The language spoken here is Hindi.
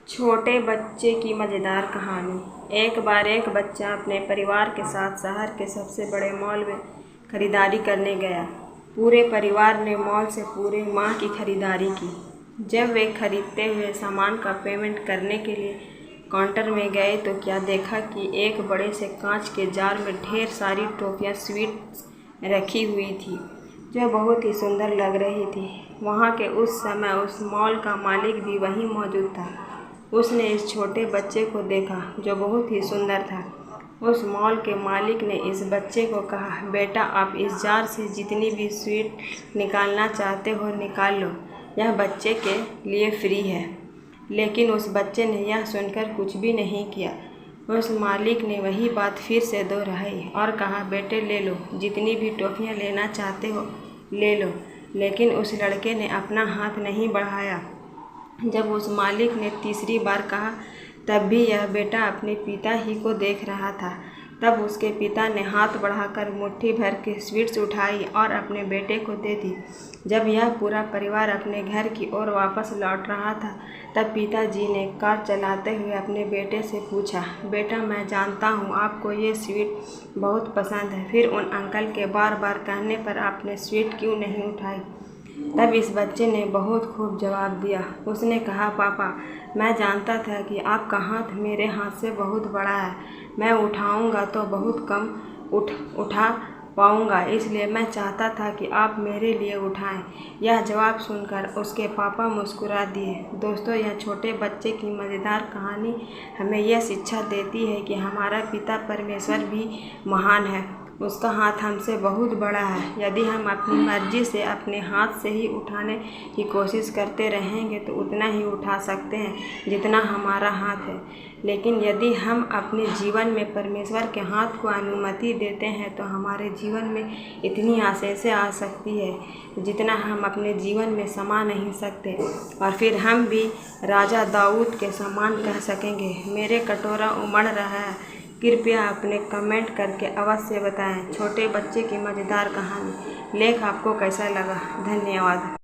छोटे बच्चे की मज़ेदार कहानी। एक बार एक बच्चा अपने परिवार के साथ शहर के सबसे बड़े मॉल में खरीदारी करने गया। पूरे परिवार ने मॉल से पूरे माह की खरीदारी की। जब वे खरीदते हुए सामान का पेमेंट करने के लिए काउंटर में गए तो क्या देखा कि एक बड़े से कांच के जार में ढेर सारी टॉफ़ियाँ स्वीट्स रखी हुई थी, जो बहुत ही सुंदर लग रही थी। वहाँ के उस समय उस मॉल का मालिक भी वहीं मौजूद था। उसने इस छोटे बच्चे को देखा जो बहुत ही सुंदर था। उस मॉल के मालिक ने इस बच्चे को कहा, बेटा आप इस जार से जितनी भी स्वीट निकालना चाहते हो निकाल लो, यह बच्चे के लिए फ्री है। लेकिन उस बच्चे ने यह सुनकर कुछ भी नहीं किया। उस मालिक ने वही बात फिर से दोहराई और कहा, बेटे ले लो, जितनी भी टॉफ़ियाँ लेना चाहते हो ले लो। लेकिन उस लड़के ने अपना हाथ नहीं बढ़ाया। जब उस मालिक ने तीसरी बार कहा तब भी यह बेटा अपने पिता ही को देख रहा था। तब उसके पिता ने हाथ बढ़ाकर मुट्ठी भर के स्वीट्स उठाई और अपने बेटे को दे दी। जब यह पूरा परिवार अपने घर की ओर वापस लौट रहा था तब पिताजी ने कार चलाते हुए अपने बेटे से पूछा, बेटा मैं जानता हूँ आपको ये स्वीट बहुत पसंद है, फिर उन अंकल के बार बार कहने पर आपने स्वीट क्यों नहीं उठाई? तब इस बच्चे ने बहुत खूब जवाब दिया। उसने कहा, पापा मैं जानता था कि आपका हाथ मेरे हाथ से बहुत बड़ा है, मैं उठाऊंगा तो बहुत कम उठा पाऊंगा, इसलिए मैं चाहता था कि आप मेरे लिए उठाएं। यह जवाब सुनकर उसके पापा मुस्कुरा दिए। दोस्तों, यह छोटे बच्चे की मज़ेदार कहानी हमें यह शिक्षा देती है कि हमारा पिता परमेश्वर भी महान है। उसका हाथ हमसे बहुत बड़ा है। यदि हम अपनी मर्जी से अपने हाथ से ही उठाने की कोशिश करते रहेंगे तो उतना ही उठा सकते हैं जितना हमारा हाथ है। लेकिन यदि हम अपने जीवन में परमेश्वर के हाथ को अनुमति देते हैं तो हमारे जीवन में इतनी आशीषें आ सकती है जितना हम अपने जीवन में समा नहीं सकते, और फिर हम भी राजा दाऊद के समान कह सकेंगे, मेरे कटोरा उमड़ रहा है। कृपया अपने कमेंट करके अवश्य बताएं छोटे बच्चे की मज़ेदार कहानी लेख आपको कैसा लगा। धन्यवाद।